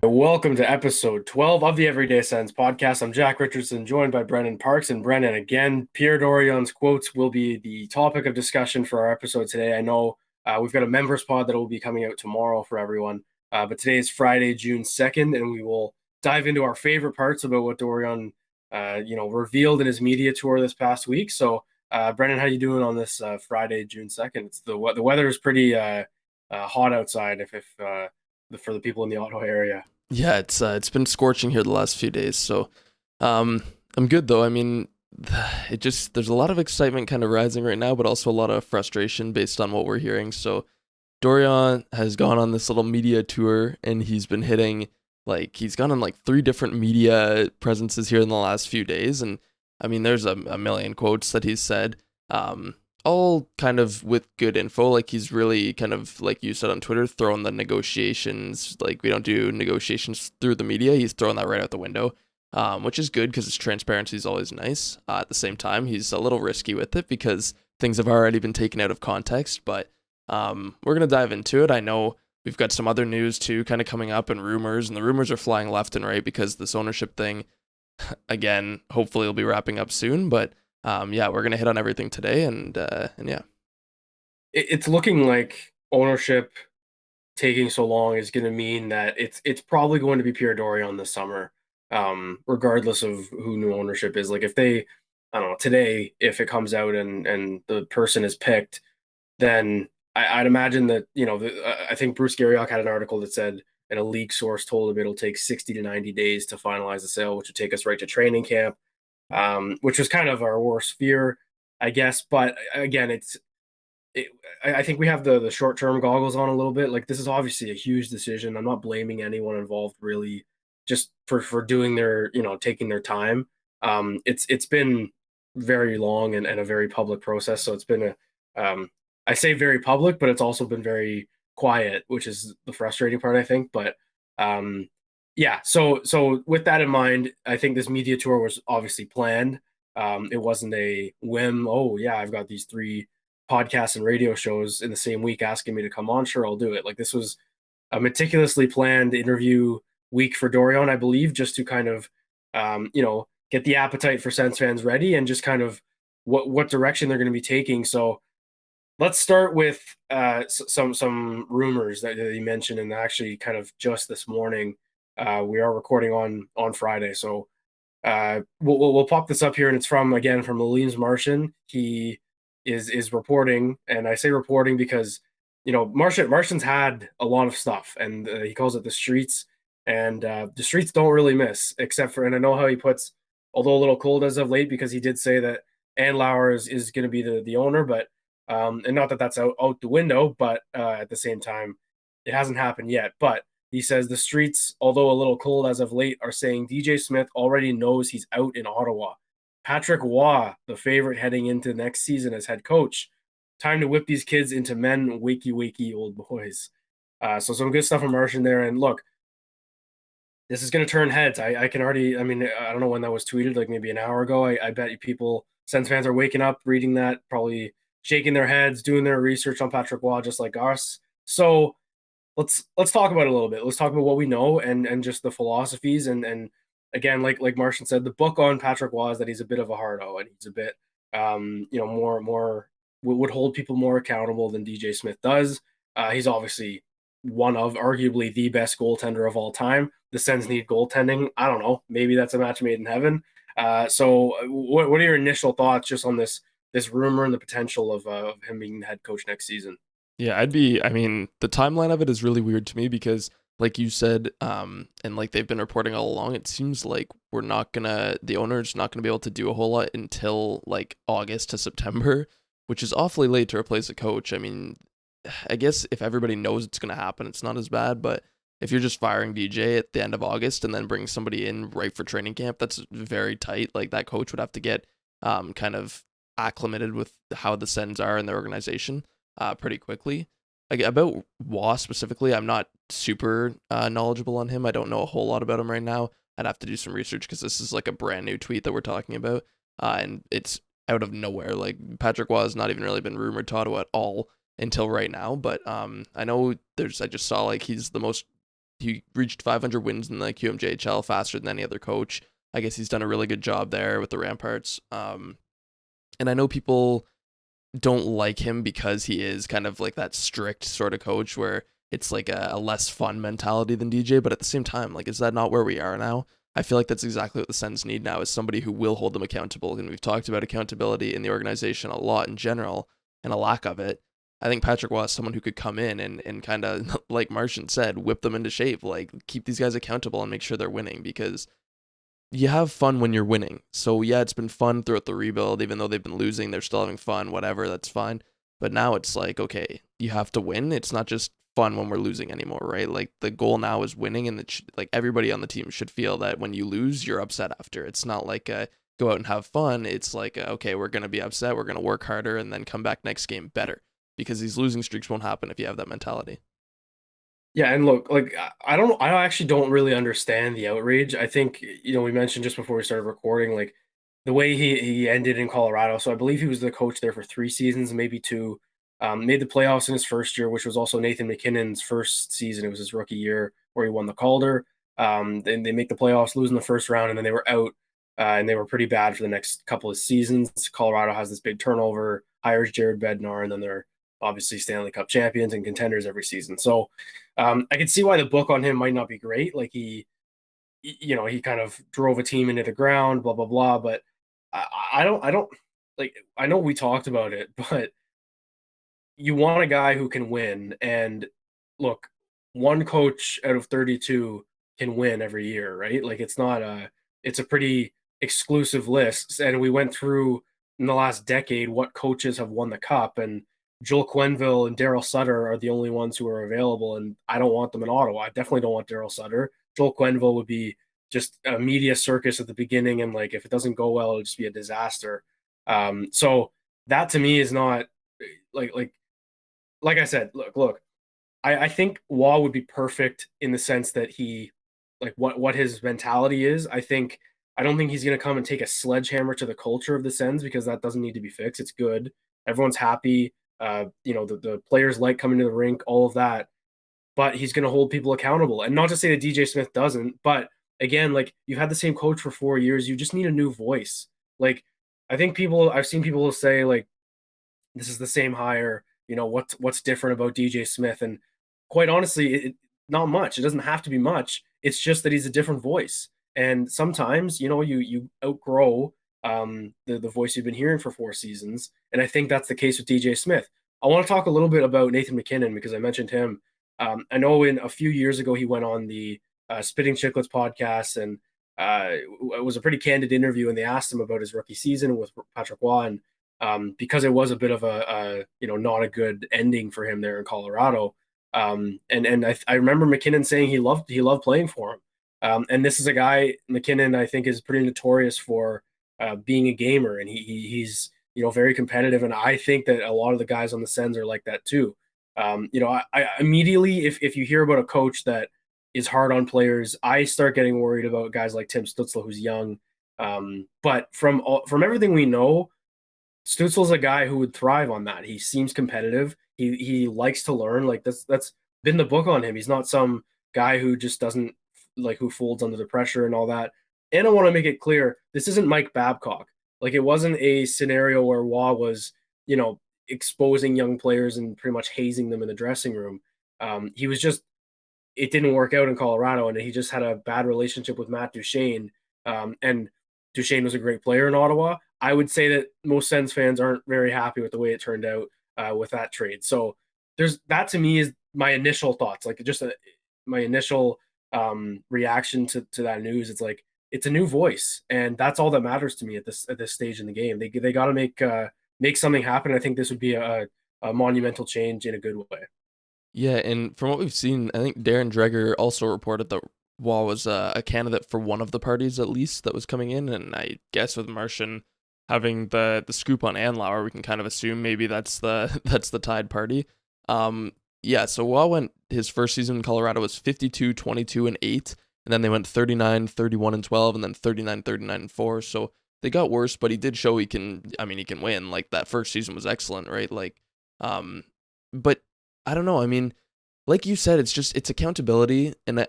Welcome to episode 12 of the Everyday Sens podcast. I'm Jack Richardson, joined by Brennan Parks. And Brennan, again, Pierre Dorion's quotes will be the topic of discussion for our episode today. I know we've got a members pod that will be coming out tomorrow for everyone. But today is Friday, June 2nd, and we will dive into our favorite parts about what Dorion, revealed in his media tour this past week. So, Brennan, how you doing on this Friday, June 2nd? The weather is pretty hot outside for the people in the Ottawa area. Yeah, it's been scorching here the last few days, so I'm good though. I mean, there's a lot of excitement kind of rising right now, but also a lot of frustration based on what we're hearing. So Dorion has gone on this little media tour, and he's been hitting he's gone on like 3 different media presences here in the last few days, and I mean, there's a million quotes that he's said. All kind of with good info. Like, he's really kind of, like you said on Twitter, throwing the negotiations. Like, we don't do negotiations through the media. He's throwing that right out the window, which is good because his transparency is always nice. At the same time, he's a little risky with it because things have already been taken out of context. But we're going to dive into it. I know we've got some other news too kind of coming up, and rumors. And the rumors are flying left and right because this ownership thing, again, hopefully will be wrapping up soon. But yeah, we're gonna hit on everything today, and yeah. It's looking like ownership taking so long is going to mean that it's probably going to be Pierre Dorion this summer, regardless of who new ownership is. Like, if they, I don't know, today, if it comes out and the person is picked, then I'd imagine that, I think Bruce Garriock had an article that said, and a league source told him it'll take 60 to 90 days to finalize the sale, which would take us right to training camp, which was kind of our worst fear, I guess. But again, I think we have the short term goggles on a little bit. Like, this is obviously a huge decision. I'm not blaming anyone involved really, just for doing their, taking their time. It's been very long and a very public process. So it's been I say very public, but it's also been very quiet, which is the frustrating part, I think. But yeah, so with that in mind, I think this media tour was obviously planned. It wasn't a whim. Oh yeah, I've got these 3 podcasts and radio shows in the same week asking me to come on. Sure, I'll do it. Like, this was a meticulously planned interview week for Dorion, I believe, just to kind of, get the appetite for Sens fans ready and just kind of what direction they're going to be taking. So let's start with some rumors that he mentioned, and actually kind of just this morning. We are recording on Friday, so we'll pop this up here, and it's from Leems Martian. He is reporting, and I say reporting because Martian's had a lot of stuff, and he calls it the streets, and the streets don't really miss, except for, and I know how he puts, although a little cold as of late, because he did say that Andlauer is going to be the owner, but and not that that's out the window, but at the same time, it hasn't happened yet. But he says the streets, although a little cold as of late, are saying DJ Smith already knows he's out in Ottawa. Patrick Waugh, the favorite heading into next season as head coach. Time to whip these kids into men, wakey old boys. So some good stuff from Martian there. And look, this is going to turn heads. I can already, I mean, I don't know when that was tweeted, like maybe an hour ago. I bet you people, Sens fans, are waking up, reading that, probably shaking their heads, doing their research on Patrick Waugh, just like us. So let's talk about it a little bit. Let's talk about what we know and just the philosophies. And again, like Martian said, the book on Patrick Waugh is that he's a bit of a hardo, and he's a bit, more would hold people more accountable than DJ Smith does. He's obviously one of arguably the best goaltender of all time. The Sens need goaltending. I don't know. Maybe that's a match made in heaven. So what are your initial thoughts just on this rumor and the potential of him being the head coach next season? Yeah, I mean, the timeline of it is really weird to me because, like you said, and like they've been reporting all along, it seems like the owner's not gonna be able to do a whole lot until like August to September, which is awfully late to replace a coach. I mean, I guess if everybody knows it's gonna happen, it's not as bad, but if you're just firing DJ at the end of August and then bring somebody in right for training camp, that's very tight. Like, that coach would have to get kind of acclimated with how the Sens are in their organization pretty quickly. Like, about Waugh specifically, I'm not super knowledgeable on him. I don't know a whole lot about him right now. I'd have to do some research because this is like a brand new tweet that we're talking about, and it's out of nowhere. Like, Patrick Waugh has not even really been rumored to Ottawa at all until right now. But I know I just saw like he reached 500 wins in the QMJHL faster than any other coach. I guess he's done a really good job there with the Ramparts. And I know people don't like him because he is kind of like that strict sort of coach where it's like a less fun mentality than DJ. But at the same time, like, is that not where we are now? I feel like that's exactly what the Sens need now, is somebody who will hold them accountable. And we've talked about accountability in the organization a lot in general and a lack of it. I think Patrick Waugh is someone who could come in and kind of, like Martian said, whip them into shape, like keep these guys accountable and make sure they're winning, because you have fun when you're winning. So yeah, it's been fun throughout the rebuild, even though they've been losing, they're still having fun, whatever, that's fine. But now it's like, okay, you have to win. It's not just fun when we're losing anymore, right? Like the goal now is winning, and like everybody on the team should feel that when you lose, you're upset after. It's not like go out and have fun. It's like, okay, we're going to be upset, we're going to work harder, and then come back next game better, because these losing streaks won't happen if you have that mentality. Yeah, and look, like I actually don't really understand the outrage. I think, we mentioned just before we started recording, like the way he ended in Colorado. So I believe he was the coach there for 3 seasons, maybe two. Made the playoffs in his first year, which was also Nathan McKinnon's first season. It was his rookie year where he won the Calder. Then they make the playoffs, lose in the first round, and then they were out, and they were pretty bad for the next couple of seasons. Colorado has this big turnover, hires Jared Bednar, and then they're obviously Stanley Cup champions and contenders every season. So I can see why the book on him might not be great. Like he kind of drove a team into the ground, blah blah blah. But I don't like. I know we talked about it, but you want a guy who can win. And look, one coach out of 32 can win every year, right? Like it's a pretty exclusive list. And we went through in the last decade what coaches have won the cup, and Joel Quenneville and Daryl Sutter are the only ones who are available. And I don't want them in Ottawa. I definitely don't want Daryl Sutter. Joel Quenneville would be just a media circus at the beginning, and like if it doesn't go well, it'll just be a disaster. So that to me is not like like like I said, look, I think Waugh would be perfect in the sense that he, like what his mentality is. I don't think he's gonna come and take a sledgehammer to the culture of the Sens, because that doesn't need to be fixed. It's good. Everyone's happy. The players like coming to the rink, all of that. But he's gonna hold people accountable. And not to say that DJ Smith doesn't, but again, like you've had the same coach for 4 years, you just need a new voice. Like I've seen people say like this is the same hire. What's different about DJ Smith? And quite honestly, not much. It doesn't have to be much. It's just that he's a different voice. And sometimes, you outgrow the voice you've been hearing for 4 seasons. And I think that's the case with DJ Smith. I want to talk a little bit about Nathan McKinnon, because I mentioned him. I know in a few years ago he went on the Spitting Chicklets podcast, and it was a pretty candid interview, and they asked him about his rookie season with Patrick Waugh, and because it was a bit of a not a good ending for him there in Colorado. I remember McKinnon saying he loved playing for him. And this is a guy, McKinnon, I think is pretty notorious for being a gamer, and he's very competitive, and I think that a lot of the guys on the Sens are like that too. I immediately, if you hear about a coach that is hard on players, I start getting worried about guys like Tim Stützle, who's young. But from everything we know, Stützle's a guy who would thrive on that. He seems competitive. He likes to learn. Like that's been the book on him. He's not some guy who just doesn't who folds under the pressure and all that. And I want to make it clear, this isn't Mike Babcock. Like it wasn't a scenario where Waugh was, exposing young players and pretty much hazing them in the dressing room. He was just, it didn't work out in Colorado, and he just had a bad relationship with Matt Duchene. And Duchene was a great player in Ottawa. I would say that most Sens fans aren't very happy with the way it turned out with that trade. So there's that, to me, is my initial thoughts, like just my initial reaction to that news. It's like it's a new voice, and that's all that matters to me at this stage in the game. They got to make something happen. I think this would be a monumental change in a good way. Yeah, and from what we've seen, I think Darren Dreger also reported that Waugh was a candidate for one of the parties at least that was coming in, and I guess with Martian having the scoop on Andlauer, we can kind of assume maybe that's the tied party. Yeah, so Waugh went, his first season in Colorado was 52, 22, and 8, and then they went 39, 31, and 12, and then 39, 39, and 4. So they got worse, but he did show he can win. Like that first season was excellent, right? Like, but I don't know. I mean, like you said, it's accountability, and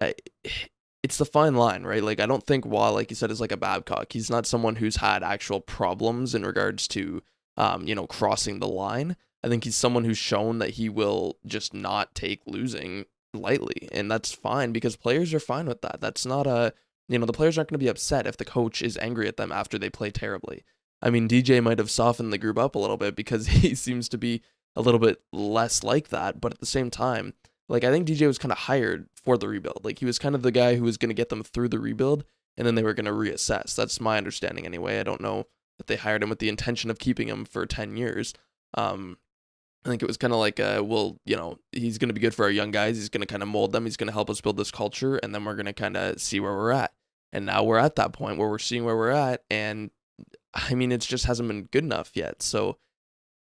it's the fine line, right? Like I don't think Wall, like you said, is like a Babcock. He's not someone who's had actual problems in regards to, crossing the line. I think he's someone who's shown that he will just not take losing lightly, and that's fine because players are fine with that. That's not a, the players aren't going to be upset if the coach is angry at them after they play terribly. I mean, DJ might have softened the group up a little bit because he seems to be a little bit less like that, but at the same time, like I think DJ was kind of hired for the rebuild. Like he was kind of the guy who was going to get them through the rebuild, and then they were going to reassess. That's my understanding anyway. I don't know that they hired him with the intention of keeping him for 10 years. I think it was kind of like, well, he's going to be good for our young guys. He's going to kind of mold them. He's going to help us build this culture, and then we're going to kind of see where we're at. And now we're at that point where we're seeing where we're at, and I mean, it just hasn't been good enough yet. So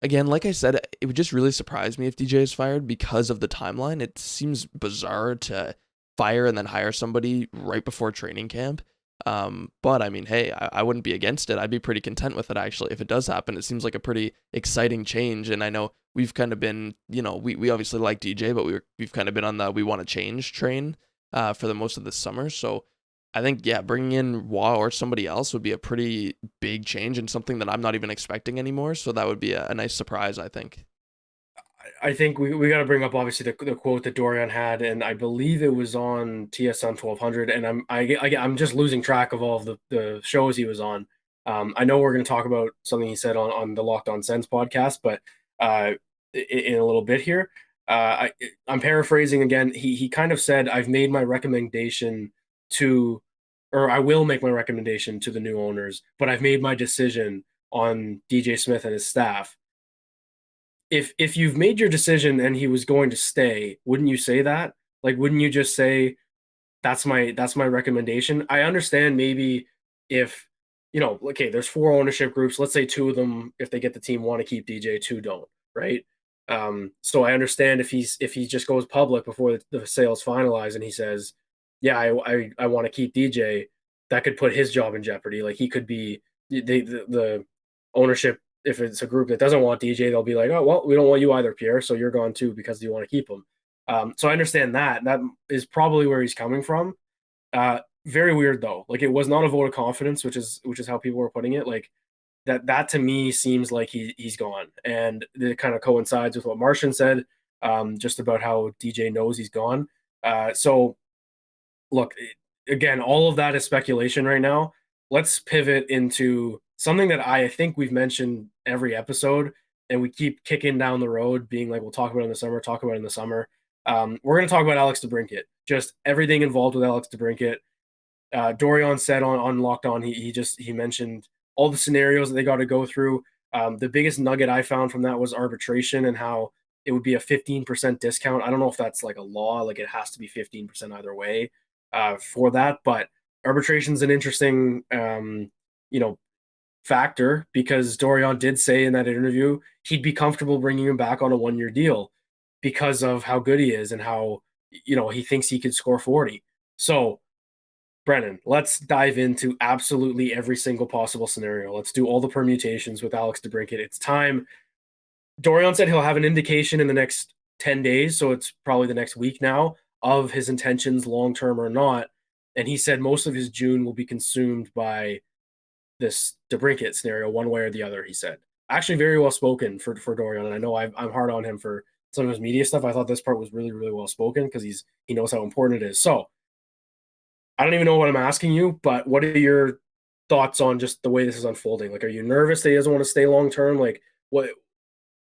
again, like I said, it would just really surprise me if DJ is fired because of the timeline. It seems bizarre to fire and then hire somebody right before training camp. But I mean, hey, I wouldn't be against it. I'd be pretty content with it actually if it does happen. It seems like a pretty exciting change, and I know we've kind of been, we obviously like DJ, but we've kind of been on the we want to change train for the most of this summer. So I think, yeah, bringing in Wah or somebody else would be a pretty big change and something that I'm not even expecting anymore. So that would be a nice surprise, I think. I think we got to bring up obviously the quote that Dorion had, and I believe it was on TSN 1200. And I'm just losing track of all of the shows he was on. I know we're going to talk about something he said on the Locked On Sens podcast, but in a little bit here, I'm paraphrasing again. He kind of said, "I've made my recommendation to, or I will make my recommendation to the new owners, but I've made my decision on DJ Smith and his staff." If you've made your decision and he was going to stay, wouldn't you say that? Like, wouldn't you just say that's my recommendation? I understand maybe if okay, there's four ownership groups. Let's say two of them, if they get the team, want to keep DJ, two don't, right? So I understand if he just goes public before the sale's finalized and he says, yeah, I want to keep DJ, that could put his job in jeopardy. Like he could be the ownership, if it's a group that doesn't want DJ, they'll be like, oh, well, we don't want you either, Pierre, so you're gone too because you want to keep him. So I understand that. That is probably where he's coming from. Very weird though. Like it was not a vote of confidence, which is how people were putting it. Like that to me seems like he's gone, and it kind of coincides with what Martian said, just about how DJ knows he's gone. So look, again, all of that is speculation right now. Let's pivot into something that I think we've mentioned every episode, and we keep kicking down the road, being like, we'll talk about it in the summer, talk about it in the summer. We're going to talk about Alex DeBrincat, just everything involved with Alex DeBrincat. Dorion said on Locked On, he mentioned all the scenarios that they got to go through. The biggest nugget I found from that was arbitration and how it would be a 15% discount. I don't know if that's like a law, like it has to be 15% either way for that, but arbitration's an interesting, factor because Dorion did say in that interview he'd be comfortable bringing him back on a 1-year deal because of how good he is and how he thinks he could score 40. So Brennan, let's dive into absolutely every single possible scenario. Let's do all the permutations with Alex DeBrincat. It's time. Dorion said he'll have an indication in the next 10 days, so it's probably the next week now, of his intentions long term or not. And he said most of his June will be consumed by this DeBrincat scenario, one way or the other, he said. Actually, very well spoken for Dorion, and I know I'm hard on him for some of his media stuff. I thought this part was really, really well spoken because he knows how important it is. So I don't even know what I'm asking you, but what are your thoughts on just the way this is unfolding? Like, are you nervous that he doesn't want to stay long term? Like, what?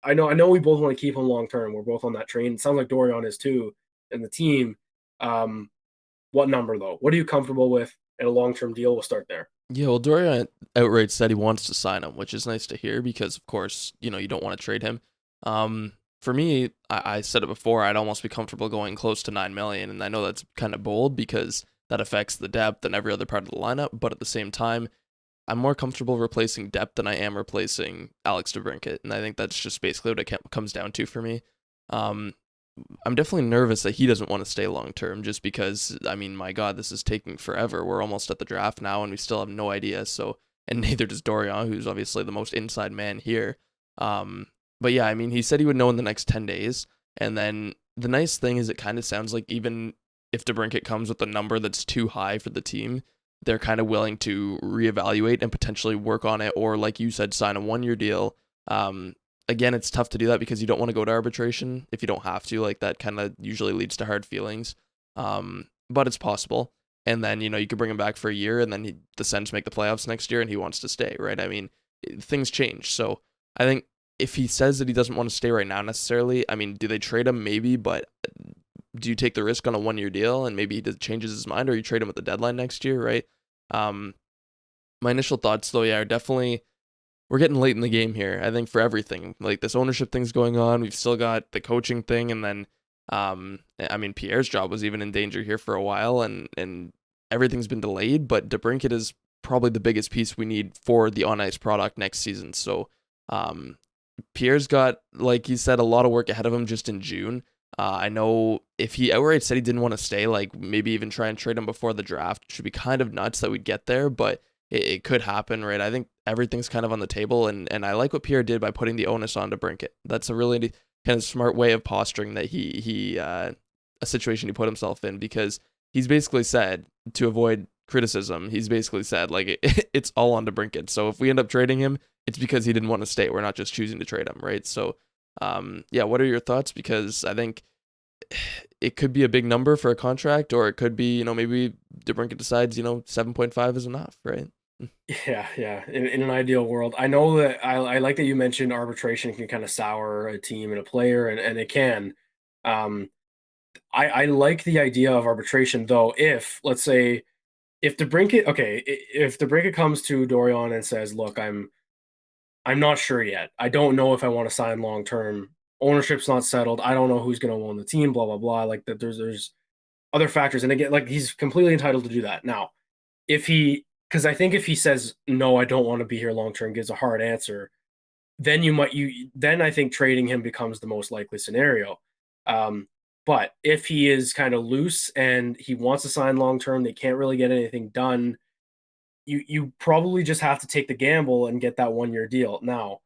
I know we both want to keep him long term. We're both on that train. It sounds like Dorion is too, and the team. What number though? What are you comfortable with in a long term deal? We'll start there. Yeah, well, Dorian outright said he wants to sign him, which is nice to hear because, of course, you don't want to trade him. For me, I said it before, I'd almost be comfortable going close to 9 million, and I know that's kind of bold because that affects the depth and every other part of the lineup, but at the same time, I'm more comfortable replacing depth than I am replacing Alex DeBrincat, and I think that's just basically what it comes down to for me. I'm definitely nervous that he doesn't want to stay long term just because, I mean, my God, this is taking forever. We're almost at the draft now and we still have no idea. So, and neither does Dorian, who's obviously the most inside man here. But yeah, I mean, he said he would know in the next 10 days. And then the nice thing is it kind of sounds like even if DeBrincat comes with a number that's too high for the team, they're kind of willing to reevaluate and potentially work on it, or like you said, sign a 1 year deal. Um, Again, it's tough to do that because you don't want to go to arbitration if you don't have to. Like that kind of usually leads to hard feelings. But it's possible. And then you could bring him back for a year, and then the Sens make the playoffs next year, and he wants to stay, right? I mean, things change. So I think if he says that he doesn't want to stay right now necessarily, I mean, do they trade him? Maybe, but do you take the risk on a 1 year deal and maybe he changes his mind, or you trade him at the deadline next year, right? Um, my initial thoughts though, yeah, are definitely we're getting late in the game here. I think for everything, like this ownership thing's going on. We've still got the coaching thing, and then I mean Pierre's job was even in danger here for a while, and everything's been delayed. But DeBrincat is probably the biggest piece we need for the on ice product next season. So um, Pierre's got, like you said, a lot of work ahead of him just in June. I know if he outright said he didn't want to stay, like maybe even try and trade him before the draft, should be kind of nuts that we'd get there, but it could happen, right? I think everything's kind of on the table, and I like what Pierre did by putting the onus on to Brinkett. That's a really kind of smart way of posturing that he a situation he put himself in, because he's basically said, to avoid criticism, he's basically said like it's all on to Brinkett. So if we end up trading him, it's because he didn't want to stay. We're not just choosing to trade him, right? So yeah, what are your thoughts? Because I think it could be a big number for a contract, or it could be, maybe DeBrincat decides, 7.5 is enough, right? Yeah, yeah. In an ideal world, I know that I like that you mentioned arbitration can kind of sour a team and a player, and it can. Um, I like the idea of arbitration though. If let's say if DeBrincat, okay, if DeBrincat comes to Dorion and says, "Look, I'm not sure yet. I don't know if I want to sign long term. Ownership's not settled. I don't know who's going to own the team. Blah blah blah." Like that, there's other factors, and again, like he's completely entitled to do that. Now, if he, because I think if he says no, I don't want to be here long term, gives a hard answer, then then I think trading him becomes the most likely scenario. Um, but if he is kind of loose and he wants to sign long term, they can't really get anything done. You probably just have to take the gamble and get that 1 year deal. Now,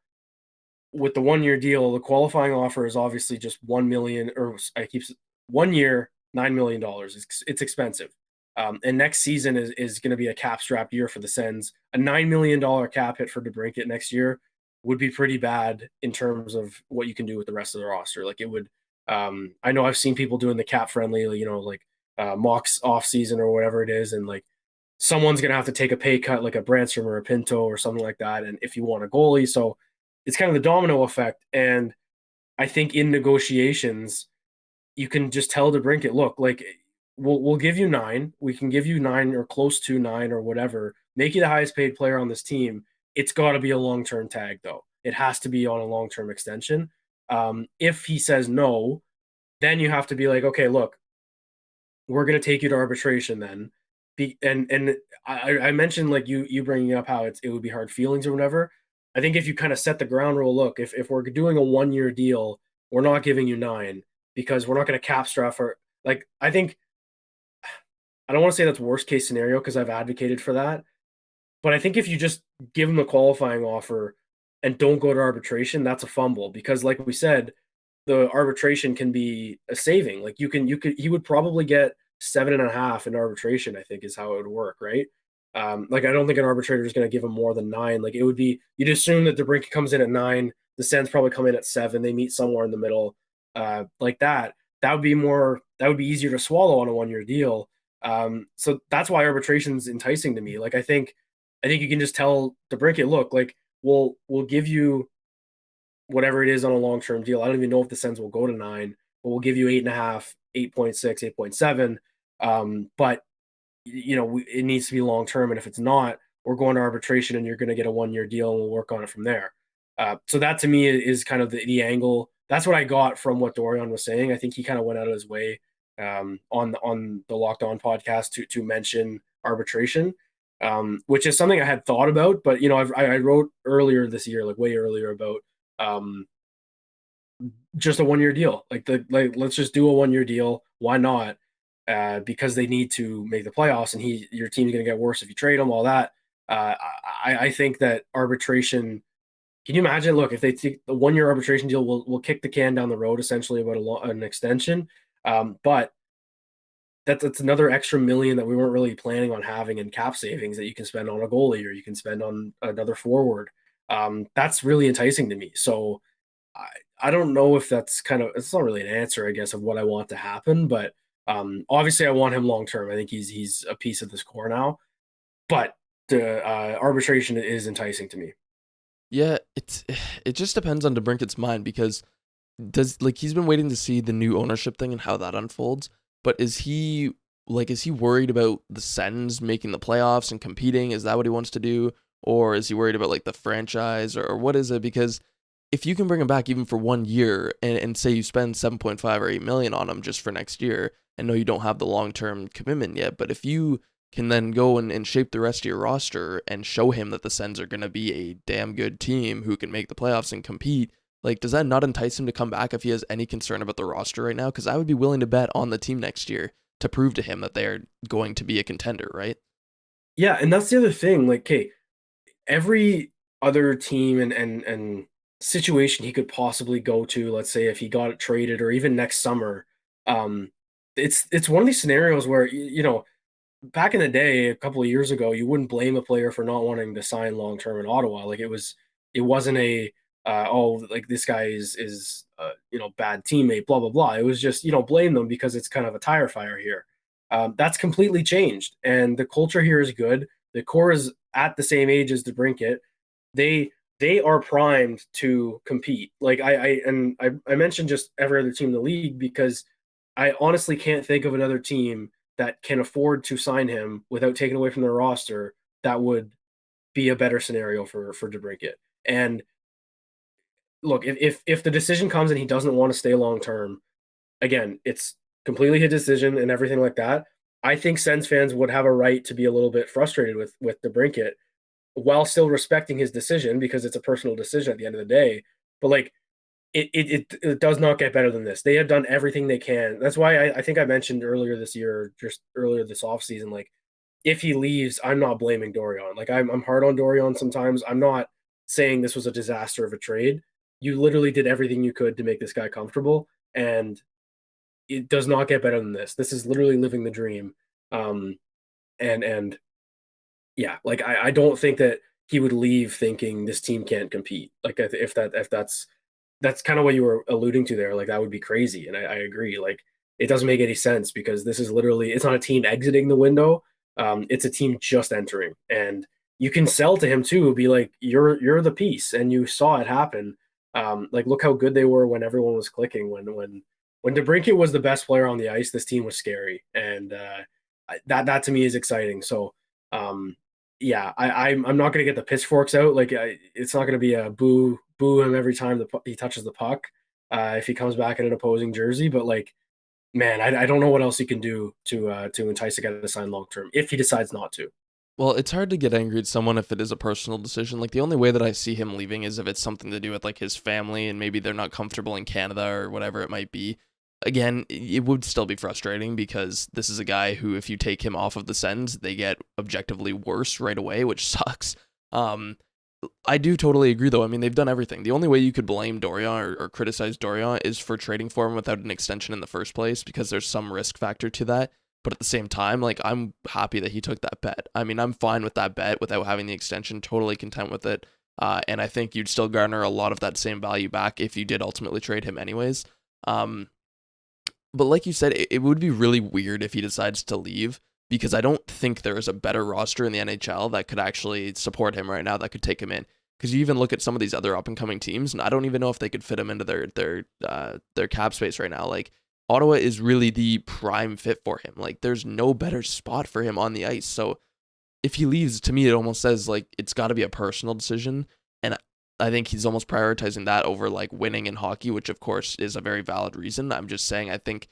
with the 1 year deal, the qualifying offer is obviously just 1 million, or I keep 1 year, $9 million. It's expensive. And next season is going to be a cap strapped year for the Sens. A $9 million cap hit for DeBrincat next year would be pretty bad in terms of what you can do with the rest of the roster. Like it would. I know I've seen people doing the cap friendly, like mocks off season or whatever it is, and like someone's gonna have to take a pay cut, like a Branstrom or a Pinto or something like that. And if you want a goalie, so it's kind of the domino effect. And I think in negotiations, you can just tell DeBrincat, look, like we'll give you nine, we can give you nine or close to nine or whatever, make you the highest paid player on this team. It's got to be a long term tag though. It has to be on a long term extension. If he says no, then you have to be like, okay, look, we're going to take you to arbitration then. And I mentioned like you bringing up how it would be hard feelings or whatever. I think if you kind of set the ground rule, look, if we're doing a 1 year deal, we're not giving you nine because we're not going to cap strap for, like, I think I don't want to say that's worst case scenario because I've advocated for that, but I think if you just give them a qualifying offer and don't go to arbitration, that's a fumble because, like we said, the arbitration can be a saving. Like he would probably get 7.5 in arbitration, I think is how it would work, right? Like I don't think an arbitrator is going to give him more than nine. Like it would be, you'd assume that DeBrincat comes in at nine, the Sens probably come in at seven, they meet somewhere in the middle, like that. That would be more. That would be easier to swallow on a 1 year deal. So that's why arbitration's enticing to me. Like I think you can just tell DeBrincat, look, like we'll give you whatever it is on a long term deal. I don't even know if the Sens will go to nine, but we'll give you 8.5, 8.6, 8.7. But it needs to be long term, and if it's not, we're going to arbitration, and you're going to get a 1 year deal, and we'll work on it from there. So that to me is kind of the angle. That's what I got from what Dorion was saying. I think he kind of went out of his way on the Locked On podcast to mention arbitration, which is something I had thought about. But I wrote earlier this year, like way earlier, about um, just a 1 year deal. Like let's just do a 1 year deal. Why not? Because they need to make the playoffs, and your team's going to get worse if you trade him. All that. I think that arbitration Can you imagine? Look, if they take the 1 year arbitration deal, we'll kick the can down the road essentially about an extension. But that's another extra million that we weren't really planning on having in cap savings that you can spend on a goalie or you can spend on another forward. That's really enticing to me. So I, I don't know if that's it's not really an answer, I guess, of what I want to happen, but obviously I want him long term. I think he's a piece of this core now, but the arbitration is enticing to me. Yeah, it just depends on DeBrincat's mind because does like he's been waiting to see the new ownership thing and how that unfolds. But is he worried about the Sens making the playoffs and competing? Is that what he wants to do? Or is he worried about like the franchise or what is it? Because if you can bring him back even for 1 year and say you spend 7.5 or 8 million on him just for next year, and know you don't have the long-term commitment yet, but if you can then go and shape the rest of your roster and show him that the Sens are going to be a damn good team who can make the playoffs and compete, like, does that not entice him to come back if he has any concern about the roster right now? Because I would be willing to bet on the team next year to prove to him that they are going to be a contender, right? Yeah, and that's the other thing. Like, okay, every other team and situation he could possibly go to, let's say if he got traded or even next summer, um, it's one of these scenarios where back in the day, a couple of years ago, you wouldn't blame a player for not wanting to sign long term in Ottawa. Like it wasn't a like this guy is bad teammate, blah blah blah. It was just blame them because it's kind of a tire fire here. That's completely changed, and the culture here is good. The core is at the same age as DeBrincat. They are primed to compete. Like I mentioned just every other team in the league because I honestly can't think of another team that can afford to sign him without taking away from their roster that would be a better scenario for DeBrincat. And look, if the decision comes and he doesn't want to stay long term, again, it's completely his decision and everything like that. I think Sens fans would have a right to be a little bit frustrated with DeBrincat while still respecting his decision because it's a personal decision at the end of the day. But like it does not get better than this. They have done everything they can. That's why I think I mentioned earlier this year, just earlier this offseason, like if he leaves, I'm not blaming Dorion. Like I'm hard on Dorion sometimes. I'm not saying this was a disaster of a trade. You literally did everything you could to make this guy comfortable, and it does not get better than this. This is literally living the dream. Um, and yeah, like I don't think that he would leave thinking this team can't compete. Like if that's kind of what you were alluding to there. Like that would be crazy, and I agree. Like it doesn't make any sense because this is literally it's not a team exiting the window. It's a team just entering, and you can sell to him too. Be like you're the piece, and you saw it happen. Like look how good they were when everyone was clicking. When DeBrincat was the best player on the ice, this team was scary, and that to me is exciting. So yeah, I'm not going to get the pitchforks out. Like it's not going to be a boo him every time he touches the puck if he comes back in an opposing jersey. But like, man, I don't know what else he can do to entice a guy to sign long term if he decides not to. Well, it's hard to get angry at someone if it is a personal decision. Like the only way that I see him leaving is if it's something to do with like his family and maybe they're not comfortable in Canada or whatever it might be. Again, it would still be frustrating because this is a guy who, if you take him off of the Sens, they get objectively worse right away, which sucks. I do totally agree, though. I mean, they've done everything. The only way you could blame Dorion or criticize Dorion is for trading for him without an extension in the first place because there's some risk factor to that. But at the same time, like, I'm happy that he took that bet. I mean, I'm fine with that bet without having the extension, totally content with it. And I think you'd still garner a lot of that same value back if you did ultimately trade him anyways. But like you said, it would be really weird if he decides to leave because I don't think there is a better roster in the NHL that could actually support him right now that could take him in. Because you even look at some of these other up and coming teams, and I don't even know if they could fit him into their cap space right now. Like Ottawa is really the prime fit for him. Like there's no better spot for him on the ice. So if he leaves, to me, it almost says like it's got to be a personal decision, and I think he's almost prioritizing that over like winning in hockey, which of course is a very valid reason. I'm just saying I think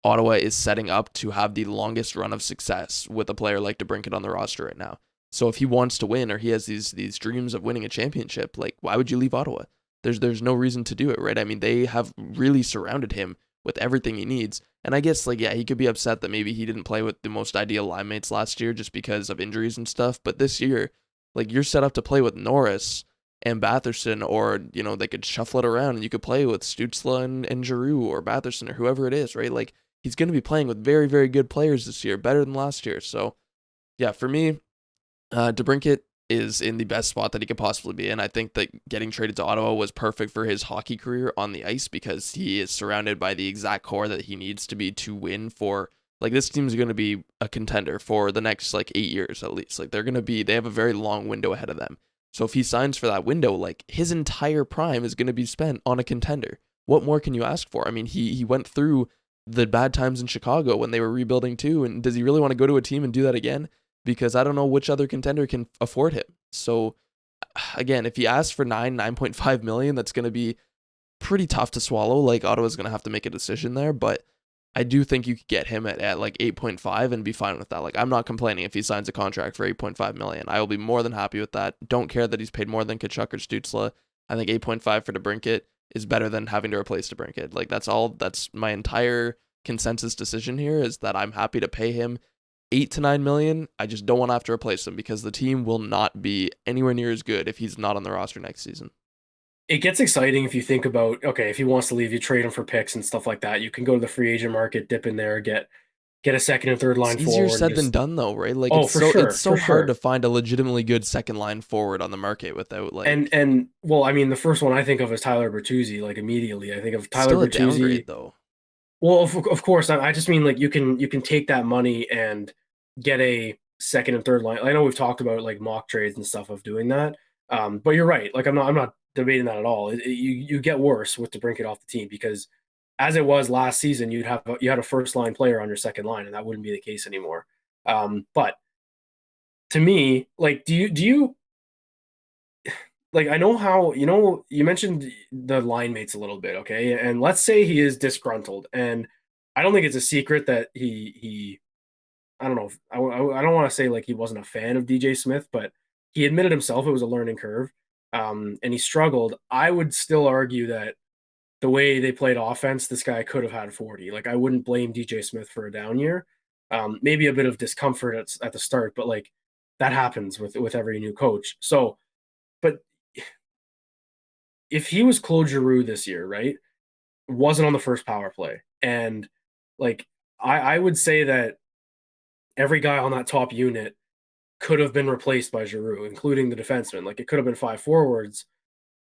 Ottawa is setting up to have the longest run of success with a player like DeBrincat on the roster right now. So if he wants to win or he has these dreams of winning a championship, like why would you leave Ottawa? There's no reason to do it, right? I mean, they have really surrounded him with everything he needs. And I guess like yeah, he could be upset that maybe he didn't play with the most ideal line mates last year just because of injuries and stuff. But this year, like you're set up to play with Norris and Batherson, or they could shuffle it around and you could play with Stützle and Giroux or Batherson or whoever it is, right? Like he's going to be playing with very, very good players this year, better than last year. So yeah, for me, DeBrincat is in the best spot that he could possibly be. And I think that getting traded to Ottawa was perfect for his hockey career on the ice, because he is surrounded by the exact core that he needs to be to win for. Like, this team's going to be a contender for the next 8 years at least. Like, they have a very long window ahead of them. So if he signs for that window, like, his entire prime is going to be spent on a contender. What more can you ask for? I mean, he went through the bad times in Chicago when they were rebuilding too. And does he really want to go to a team and do that again? Because I don't know which other contender can afford him. So again, if he asks for 9.5 million, that's going to be pretty tough to swallow. Like, Ottawa's going to have to make a decision there, but I do think you could get him at like 8.5 and be fine with that. Like, I'm not complaining if he signs a contract for 8.5 million. I will be more than happy with that. Don't care that he's paid more than Tkachuk or Stützle. I think 8.5 for DeBrincat is better than having to replace DeBrincat. Like, that's my entire consensus decision here, is that I'm happy to pay him 8 to 9 million. I just don't want to have to replace him, because the team will not be anywhere near as good if he's not on the roster next season. It gets exciting if you think about, okay, if he wants to leave, you trade him for picks and stuff like that. You can go to the free agent market, dip in there, get a second and third It's line easier forward. said than done though, right? Like, oh, for it's sure, so for hard to sure. find a legitimately good second line forward on the market without And well, I mean, the first one I think of is Tyler Bertuzzi. Like, immediately, I think of Tyler still a downgrade Bertuzzi. though. Well, of course, I just mean, like, you can take that money and get a second and third line. I know we've talked about like mock trades and stuff of doing that, but you're right. Like, I'm not debating that at all. You get worse with DeBrincat off the team, because as it was last season, you had a first line player on your second line, and that wouldn't be the case anymore. But to me, like, do you like, I know how, you mentioned the line mates a little bit, okay? And let's say he is disgruntled, and I don't think it's a secret that he I don't know, I don't want to say like he wasn't a fan of DJ Smith, but he admitted himself it was a learning curve, and he struggled. I would still argue that the way they played offense, this guy could have had 40. Like, I wouldn't blame DJ Smith for a down year. Maybe a bit of discomfort at the start, but like, that happens with every new coach. So, but if he was Claude Giroux this year, right, wasn't on the first power play, and like, I would say that every guy on that top unit could have been replaced by Giroux, including the defenseman. Like, it could have been five forwards.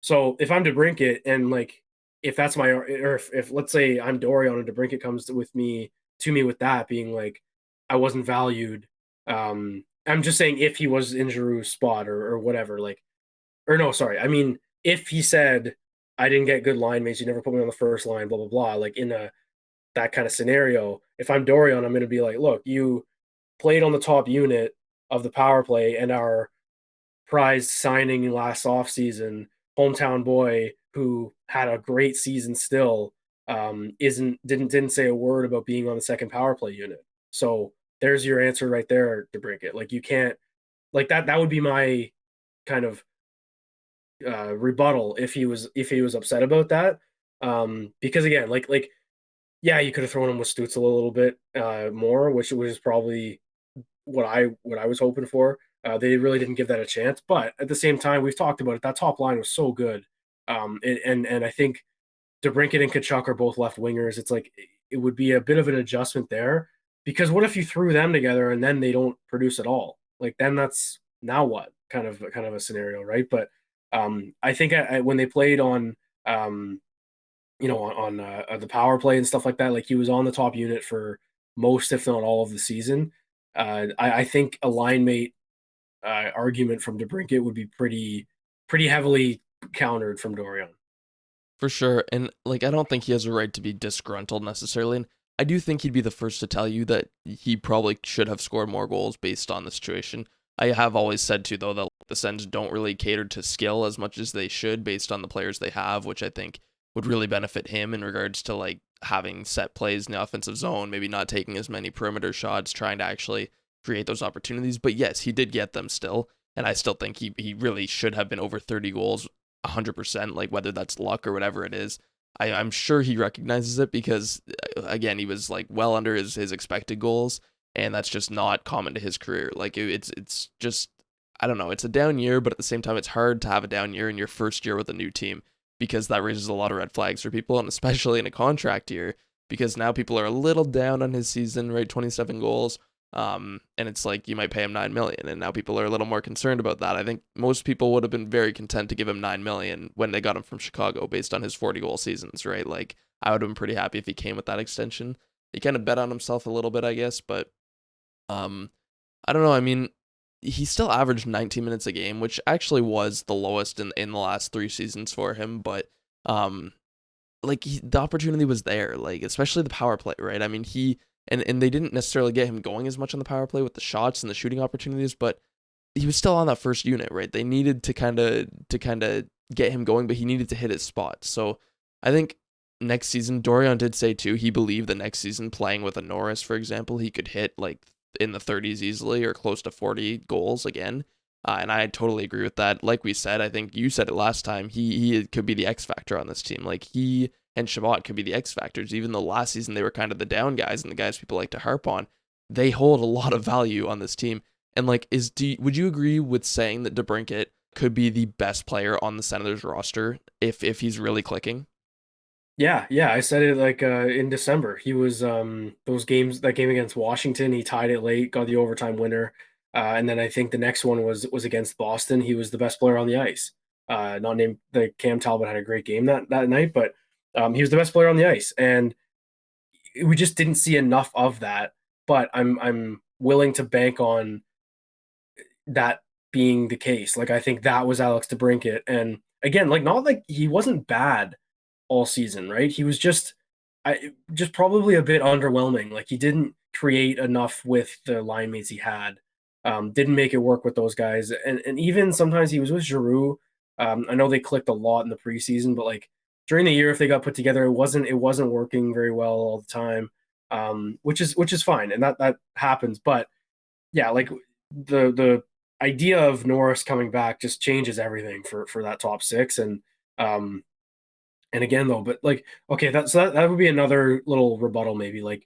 So if I'm DeBrincat, and like, if that's my, or if let's say I'm Dorion and DeBrincat comes to me with that being like, I wasn't valued. I'm just saying, if he was in Giroux's spot, or whatever, like, or no, sorry, I mean, if he said, I didn't get good line mates, you never put me on the first line, blah blah blah, like, in a that kind of scenario, if I'm Dorion, I'm going to be like, look, you played on the top unit of the power play, and our prize signing last offseason, hometown boy who had a great season still, isn't didn't say a word about being on the second power play unit. So there's your answer right there, DeBrincat. Like, you can't, like, that would be my kind of rebuttal if he was upset about that. Because again, like, yeah, you could have thrown him with Stützle a little bit more, which was probably what I was hoping for. They really didn't give that a chance, but at the same time, we've talked about it. That top line was so good, and I think DeBrincat and Tkachuk are both left wingers. It's like, it would be a bit of an adjustment there, because what if you threw them together and then they don't produce at all? Like, then that's, now what, kind of a scenario, right? But I think when they played on on the power play and stuff like that, like, he was on the top unit for most, if not all, of the season. I think a line mate argument from DeBrincat would be pretty heavily countered from Dorion. For sure. And like, I don't think he has a right to be disgruntled necessarily. And I do think he'd be the first to tell you that he probably should have scored more goals based on the situation. I have always said too, though, that the Sens don't really cater to skill as much as they should based on the players they have, which I think would really benefit him in regards to like having set plays in the offensive zone, maybe not taking as many perimeter shots, trying to actually create those opportunities. But yes, he did get them still. And I still think he really should have been over 30 goals 100%, like, whether that's luck or whatever it is. I'm sure he recognizes it, because again, he was like well under his expected goals, and that's just not common to his career. Like, it's just, I don't know, it's a down year, but at the same time, it's hard to have a down year in your first year with a new team because that raises a lot of red flags for people, and especially in a contract year, because now people are a little down on his season, right? 27 goals. And it's like you might pay him 9 million, and now people are a little more concerned about that. I think most people would have been very content to give him 9 million when they got him from Chicago based on his 40 goal seasons, right? Like I would have been pretty happy if he came with that extension. He kind of bet on himself a little bit, I guess, but um, I don't know. I mean, he still averaged 19 minutes a game, which actually was the lowest in the last 3 seasons for him, but um, like the opportunity was there, like especially the power play, right? I mean, and they didn't necessarily get him going as much on the power play with the shots and the shooting opportunities, but he was still on that first unit, right? They needed to kind of get him going, but he needed to hit his spot. So I think next season, Dorion did say too, he believed the next season playing with a Norris, for example, he could hit like in the 30s easily or close to 40 goals again. And I totally agree with that. Like we said, I think you said it last time, he could be the X factor on this team. Like he and Shabbat could be the X factors. Even though last season they were kind of the down guys and the guys people like to harp on, they hold a lot of value on this team. And like, would you agree with saying that DeBrincat could be the best player on the Senators roster if he's really clicking? Yeah, I said it like in December. He was that game against Washington, he tied it late, got the overtime winner. And then I think the next one was against Boston. He was the best player on the ice. Not named the Cam Talbot had a great game that night, but he was the best player on the ice. And we just didn't see enough of that. But I'm willing to bank on that being the case. Like I think that was Alex DeBrincat. And again, like not like he wasn't bad all season, right? He was just probably a bit underwhelming. Like he didn't create enough with the line mates he had. Didn't make it work with those guys, and even sometimes he was with Giroux. I know they clicked a lot in the preseason, but like during the year, if they got put together, it wasn't working very well all the time. Which is fine, and that happens. But yeah, like the idea of Norris coming back just changes everything for that top six, um, and again, though, but like, okay, that would be another little rebuttal, maybe. Like,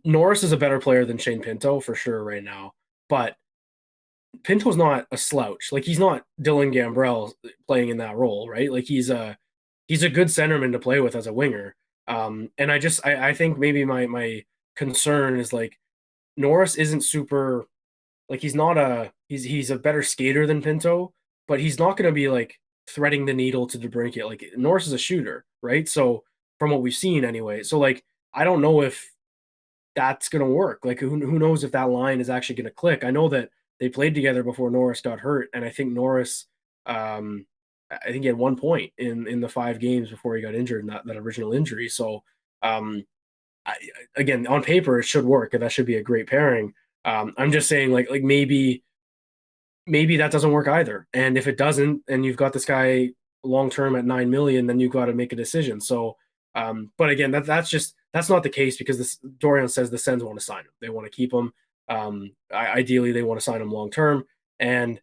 Norris is a better player than Shane Pinto for sure right now, but Pinto's not a slouch. Like, he's not Dylan Gambrell playing in that role, right? Like, he's a good centerman to play with as a winger. And I think maybe my concern is like Norris isn't super like he's a better skater than Pinto, but he's not going to be like threading the needle to DeBrincat. Like Norris is a shooter, right? So from what we've seen anyway. So like I don't know if that's going to work. Like who knows if that line is actually going to click. I know that they played together before Norris got hurt, and I think Norris I think he had 1 point in the 5 games before he got injured in that original injury. So um I, again, on paper it should work, and that should be a great pairing. I'm just saying, like maybe that doesn't work either. And if it doesn't, and you've got this guy long term at 9 million, then you've got to make a decision. So, but again, that's not the case because this Dorian says the Sens want to sign him. They want to keep him. Ideally, they want to sign him long term, and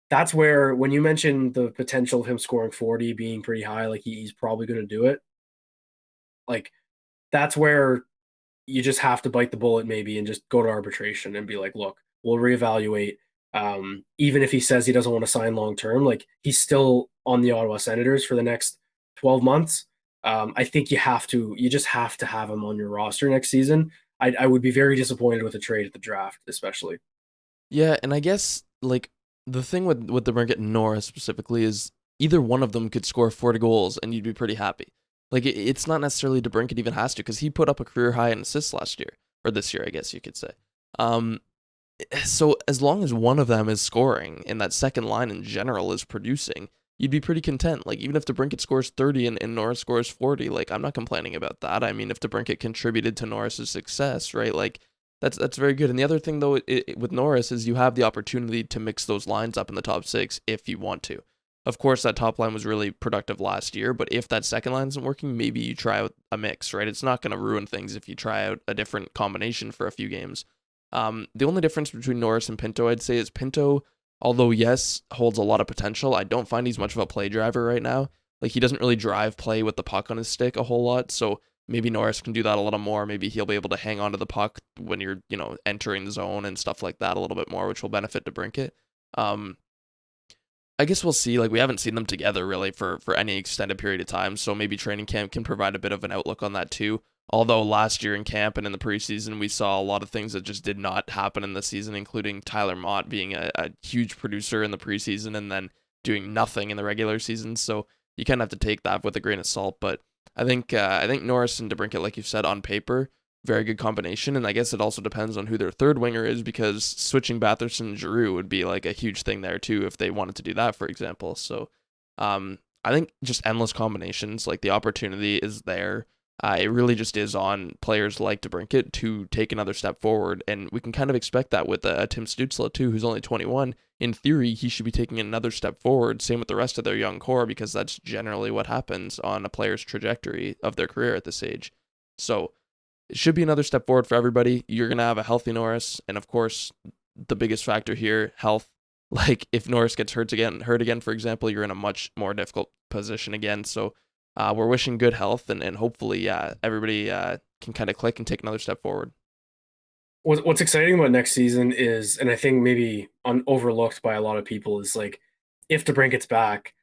that's where when you mentioned the potential of him scoring 40 being pretty high, like he's probably going to do it. Like that's where you just have to bite the bullet maybe and just go to arbitration and be like, look, we'll reevaluate. Even if he says he doesn't want to sign long term, like he's still on the Ottawa Senators for the next 12 months. I think you just have to have him on your roster next season. I would be very disappointed with a trade at the draft, especially. Yeah, and I guess like the thing with the Brinket and Norris specifically is either one of them could score 40 goals and you'd be pretty happy. Like it's not necessarily DeBrincat even has to because he put up a career high in assists last year or this year, I guess you could say. Um, so as long as one of them is scoring and that second line in general is producing, you'd be pretty content. Like even if DeBrincat scores 30 and Norris scores 40, like I'm not complaining about that. I mean, if DeBrincat contributed to Norris's success, right? Like that's very good. And the other thing though with Norris is you have the opportunity to mix those lines up in the top six if you want to. Of course, that top line was really productive last year, but if that second line isn't working, maybe you try out a mix, right? It's not going to ruin things if you try out a different combination for a few games. The only difference between Norris and Pinto, I'd say, is Pinto, although yes, holds a lot of potential, I don't find he's much of a play driver right now. Like he doesn't really drive play with the puck on his stick a whole lot, so maybe Norris can do that a little more. Maybe he'll be able to hang on to the puck when you're, entering the zone and stuff like that a little bit more, which will benefit DeBrincat. I guess we'll see. Like, we haven't seen them together really for any extended period of time, so maybe training camp can provide a bit of an outlook on that too. Although last year in camp and in the preseason, we saw a lot of things that just did not happen in the season, including Tyler Mott being a huge producer in the preseason and then doing nothing in the regular season. So you kind of have to take that with a grain of salt. But I think Norris and DeBrincat, like you've said, on paper, very good combination. And I guess it also depends on who their third winger is, because switching Batherson and Giroux would be like a huge thing there too if they wanted to do that, for example. So I think just endless combinations, like the opportunity is there. It really just is on players like DeBrincat to take another step forward, and we can kind of expect that with Tim Stützle too, who's only 21. In theory, he should be taking another step forward. Same with the rest of their young core, because that's generally what happens on a player's trajectory of their career at this age. So it should be another step forward for everybody. You're gonna have a healthy Norris, and of course, the biggest factor here, health. Like if Norris gets hurt again, for example, you're in a much more difficult position again. So we're wishing good health, and hopefully, everybody can kind of click and take another step forward. What's exciting about next season is, and I think maybe overlooked by a lot of people, is like if DeBrincat's gets back,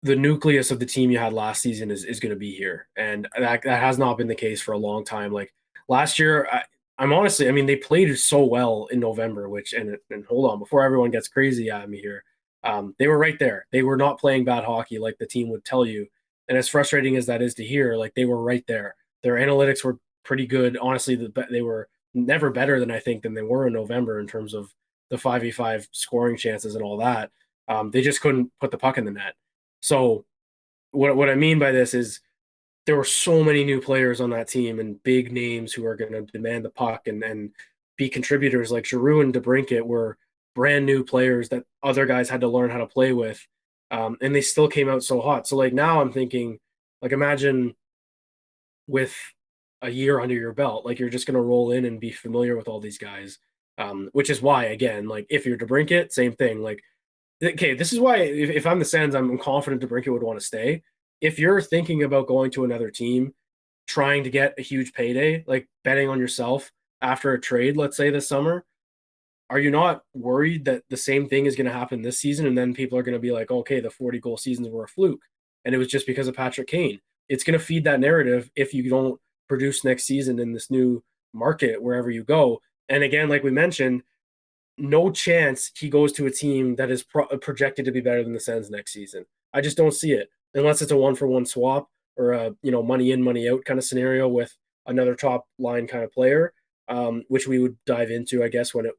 the nucleus of the team you had last season is going to be here, and that has not been the case for a long time. Like last year, I'm honestly, I mean, they played so well in November, which and hold on, before everyone gets crazy at me here, they were right there. They were not playing bad hockey like the team would tell you, and as frustrating as that is to hear, like they were right there. Their analytics were pretty good. Honestly, they were never better than I think than they were in November in terms of the 5v5 scoring chances and all that. They just couldn't put the puck in the net. So what I mean by this is there were so many new players on that team and big names who are going to demand the puck and be contributors. Like Giroux and DeBrincat were brand new players that other guys had to learn how to play with, and they still came out so hot. So like now I'm thinking, like imagine with a year under your belt, like you're just going to roll in and be familiar with all these guys, which is why again, like if you're DeBrincat, same thing. Like okay, this is why if I'm the Sens, I'm confident DeBrincat would want to stay. If you're thinking about going to another team, trying to get a huge payday, like betting on yourself after a trade, let's say this summer, are you not worried that the same thing is going to happen this season? And then people are going to be like, okay, the 40-goal seasons were a fluke. And it was just because of Patrick Kane. It's going to feed that narrative if you don't produce next season in this new market, wherever you go. And again, like we mentioned, no chance he goes to a team that is projected to be better than the Sens next season. I just don't see it unless it's a 1-for-1 swap or a money in, money out kind of scenario with another top line kind of player, which we would dive into, I guess, when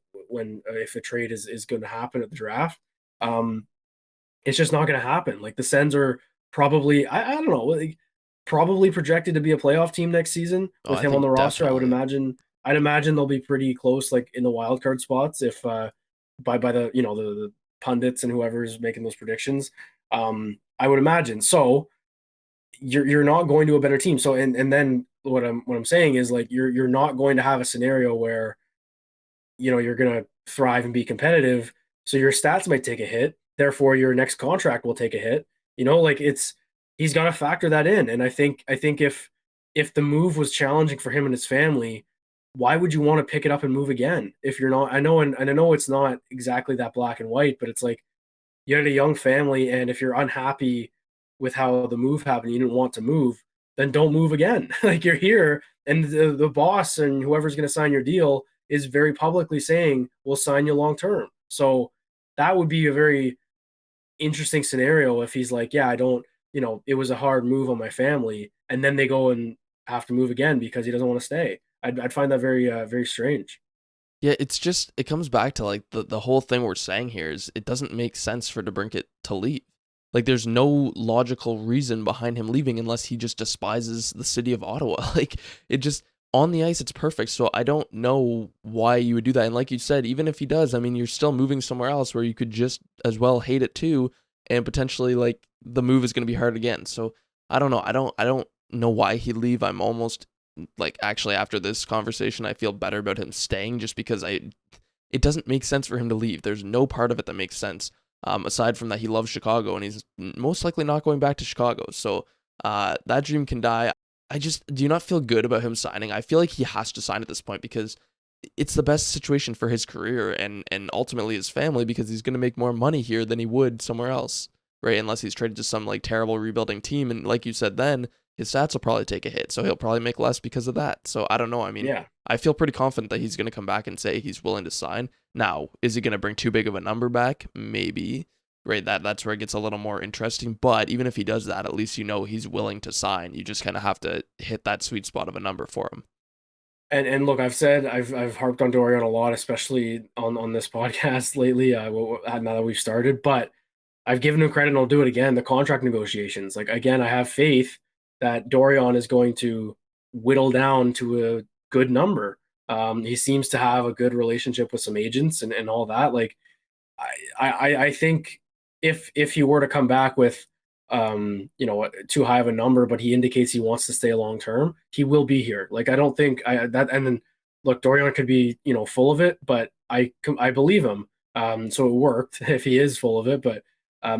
if a trade is going to happen at the draft. It's just not going to happen. Like the Sens are probably, I don't know, like, probably projected to be a playoff team next season Oh, with I him on the think roster. I would definitely. imagine. I'd imagine they'll be pretty close, like in the wild card spots, if by the the pundits and whoever's making those predictions. I would imagine. So you're not going to a better team. So and then what I'm saying is like you're not going to have a scenario where you're going to thrive and be competitive. So your stats might take a hit. Therefore, your next contract will take a hit. Like he's got to factor that in. And I think if the move was challenging for him and his family, why would you want to pick it up and move again if you're not? I know, and I know it's not exactly that black and white, but it's like you had a young family, and if you're unhappy with how the move happened, you didn't want to move, then don't move again. Like you're here, and the boss and whoever's going to sign your deal is very publicly saying we'll sign you long term. So that would be a very interesting scenario if he's like, yeah, I don't, it was a hard move on my family, and then they go and have to move again because he doesn't want to stay. I'd find that very very strange. Yeah, it's just it comes back to like the whole thing we're saying here is it doesn't make sense for DeBrincat to leave. Like there's no logical reason behind him leaving unless he just despises the city of Ottawa. Like it just on the ice it's perfect. So I don't know why you would do that. And like you said, even if he does, I mean you're still moving somewhere else where you could just as well hate it too and potentially like the move is going to be hard again. So I don't know. I don't know why he'd leave. I'm almost like actually after this conversation I feel better about him staying just because it doesn't make sense for him to leave. There's no part of it that makes sense. Aside from that, he loves Chicago and he's most likely not going back to Chicago. So that dream can die. I just do you not feel good about him signing. I feel like he has to sign at this point because it's the best situation for his career and ultimately his family because he's going to make more money here than he would somewhere else, right? Unless he's traded to some like terrible rebuilding team, and like you said, then his stats will probably take a hit, so he'll probably make less because of that. So I don't know. I mean, Yeah. I feel pretty confident that he's going to come back and say he's willing to sign. Now, is he going to bring too big of a number back? Maybe. Right, that's where it gets a little more interesting. But even if he does that, at least you know he's willing to sign. You just kind of have to hit that sweet spot of a number for him. And look, I've harped on Dorian a lot, especially on this podcast lately. Now that we've started, but I've given him credit, and I'll do it again. The contract negotiations, like again, I have faith that Dorian is going to whittle down to a good number. He seems to have a good relationship with some agents and all that. Like I think if he were to come back with too high of a number, but he indicates he wants to stay long term, he will be here. Like I don't think I that and then look, Dorian could be full of it, but I believe him. So it worked if he is full of it, but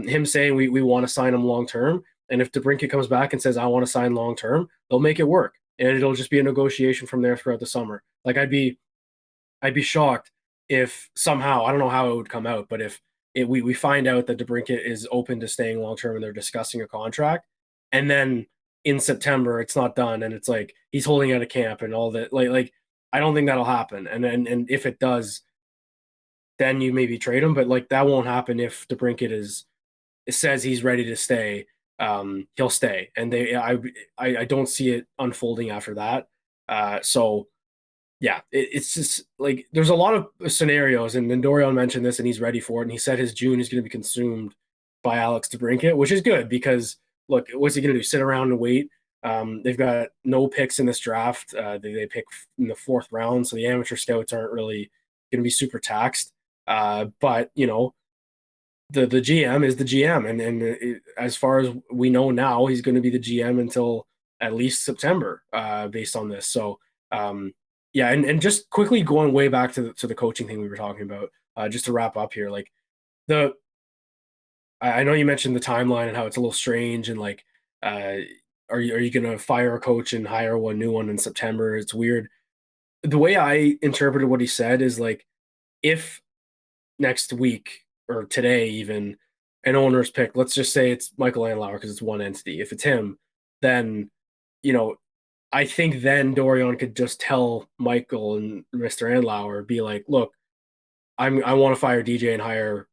him saying we want to sign him long term, and if DeBrincat comes back and says I want to sign long term, they'll make it work, and it'll just be a negotiation from there throughout the summer. Like I'd be shocked if somehow, I don't know how it would come out, but if we find out that DeBrincat is open to staying long term and they're discussing a contract, and then in September it's not done and it's like he's holding out a camp and all that, like I don't think that'll happen. And if it does, then you maybe trade him, but like that won't happen if DeBrincat says he's ready to stay. He'll stay, and I don't see it unfolding after that. So yeah, it's just like there's a lot of scenarios, and then Dorian mentioned this, and he's ready for it. And he said his June is going to be consumed by Alex DeBrincat, which is good because look, what's he going to do? Sit around and wait? They've got no picks in this draft. They pick in the fourth round, so the amateur scouts aren't really going to be super taxed. But the GM is the GM, and as far as we know now, he's going to be the GM until at least September, based on this. So. Yeah, and just quickly going way back to the coaching thing we were talking about, just to wrap up here, like the I know you mentioned the timeline and how it's a little strange, and like, uh, are you gonna fire a coach and hire one new one in September? It's weird. The way I interpreted what he said is like, if next week or today even an owner's pick, let's just say it's Michael Andlauer because it's one entity. If it's him, then you know I think then Dorian could just tell Michael and Mr. Andlauer, be like, look, I want to fire DJ and hire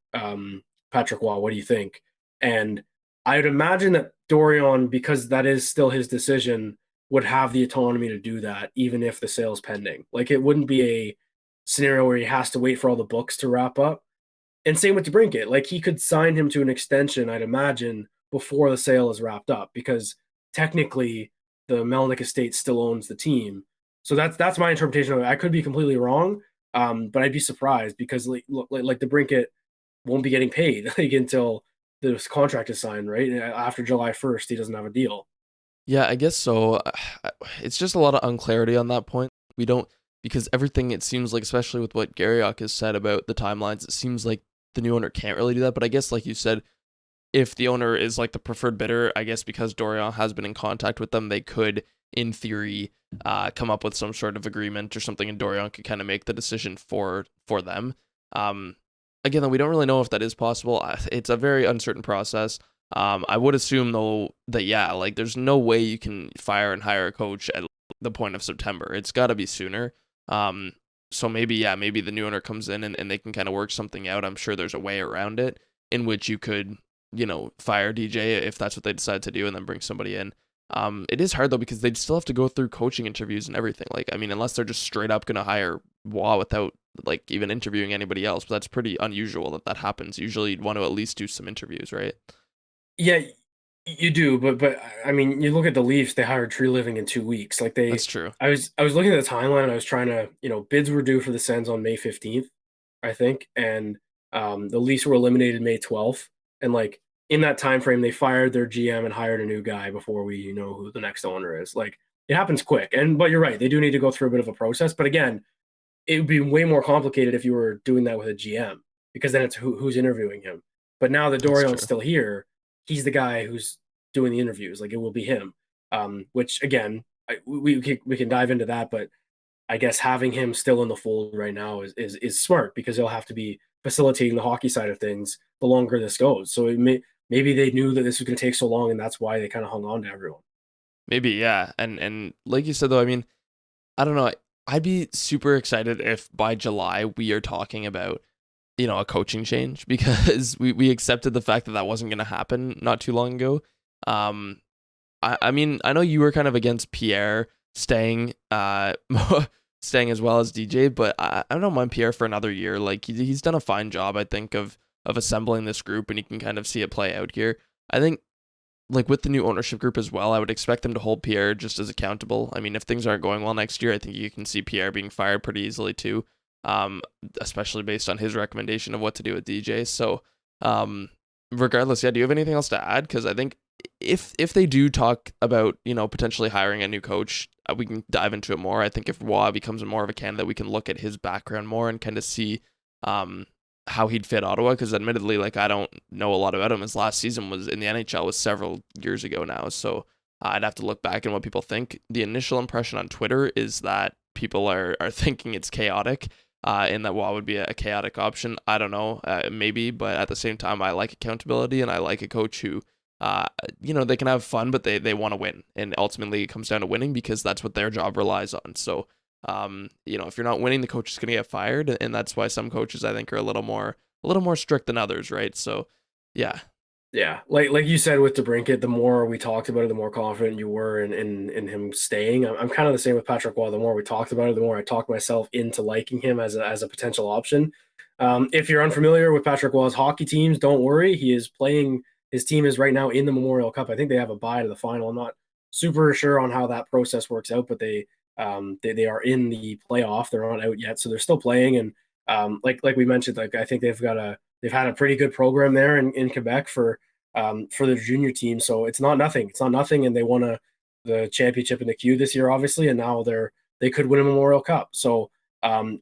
Patrick Waugh. What do you think? And I would imagine that Dorian, because that is still his decision, would have the autonomy to do that, even if the sale's pending. Like it wouldn't be a scenario where he has to wait for all the books to wrap up. And same with DeBrincat. Like he could sign him to an extension, I'd imagine, before the sale is wrapped up, because technically the Melnick estate still owns the team. So that's my interpretation of it. I could be completely wrong, but I'd be surprised because like DeBrincat won't be getting paid like until this contract is signed, right? After July 1st, he doesn't have a deal. Yeah, I guess so. It's just a lot of unclarity on that point. We don't, because everything, it seems like, especially with what Garriock has said about the timelines, it seems like the new owner can't really do that. But I guess, like you said, if the owner is like the preferred bidder, I guess because Dorian has been in contact with them, they could, in theory, come up with some sort of agreement or something, and Dorian could kind of make the decision for them. Again, though, we don't really know if that is possible. It's a very uncertain process. I would assume though that yeah, like there's no way you can fire and hire a coach at the point of September. It's got to be sooner. So maybe the new owner comes in and they can kind of work something out. I'm sure there's a way around it in which you could fire DJ if that's what they decide to do and then bring somebody in. It is hard though because they'd still have to go through coaching interviews and everything. Like, I mean, unless they're just straight up gonna hire Waugh without like even interviewing anybody else, but that's pretty unusual that happens. Usually, you'd want to at least do some interviews, right? Yeah, you do, but I mean, you look at the Leafs; they hired Tree Living in 2 weeks. Like That's true. I was looking at the timeline, and I was trying to, bids were due for the Sens on May 15th, I think, and the Leafs were eliminated May 12th, and like in that time frame, they fired their GM and hired a new guy before we know who the next owner is. Like it happens quick, but you're right; they do need to go through a bit of a process. But again, it would be way more complicated if you were doing that with a GM because then it's who's interviewing him. But now that That's Dorion's true. still here, he's the guy who's doing the interviews. Like it will be him. Which again, we can dive into that, but I guess having him still in the fold right now is smart because he'll have to be facilitating the hockey side of things the longer this goes. So maybe they knew that this was going to take so long, and that's why they kind of hung on to everyone. Maybe, yeah. And like you said though, I mean, I don't know. I'd be super excited if by July we are talking about, a coaching change because we accepted the fact that that wasn't going to happen not too long ago. Um, I mean, I know you were kind of against Pierre staying, staying as well as DJ, but I don't mind Pierre for another year. Like he's done a fine job, I think, of assembling this group, and you can kind of see it play out here. I think like with the new ownership group as well, I would expect them to hold Pierre just as accountable. I mean, if things aren't going well next year, I think you can see Pierre being fired pretty easily too, um, especially based on his recommendation of what to do with DJ. So, regardless, yeah, do you have anything else to add? Because I think if they do talk about potentially hiring a new coach, we can dive into it more. I think if Waugh becomes more of a candidate, we can look at his background more and kind of see um how he'd fit Ottawa, because admittedly, like I don't know a lot about him. His last season was in the NHL was several years ago now, so I'd have to look back and what people think. The initial impression on Twitter is that people are thinking it's chaotic, and that Waugh would be a chaotic option. I don't know, maybe, but at the same time, I like accountability and I like a coach who, they can have fun, but they want to win, and ultimately it comes down to winning because that's what their job relies on. So if you're not winning, the coach is going to get fired, and that's why some coaches I think are a little more strict than others, right? So, yeah, Yeah, like you said with DeBrincat, the more we talked about it, the more confident you were in him staying. I'm kind of the same with Patrick Waugh. The more we talked about it, the more I talked myself into liking him as a potential option. If you're unfamiliar with Patrick Waugh's hockey teams, don't worry. He is playing. His team is right now in the Memorial Cup. I think they have a bye to the final. I'm not super sure on how that process works out, but they are in the playoff. They're not out yet, so they're still playing. And like we mentioned, like I think they've had a pretty good program there in Quebec for the junior team. So it's not nothing. It's not nothing, and they won the championship in the Q this year, obviously, and now they could win a Memorial Cup. So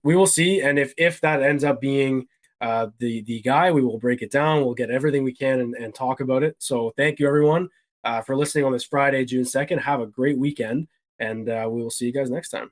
we will see, and if that ends up being the guy, we will break it down. We'll get everything we can and talk about it. So thank you everyone for listening on this Friday, June 2nd. Have a great weekend, and we will see you guys next time.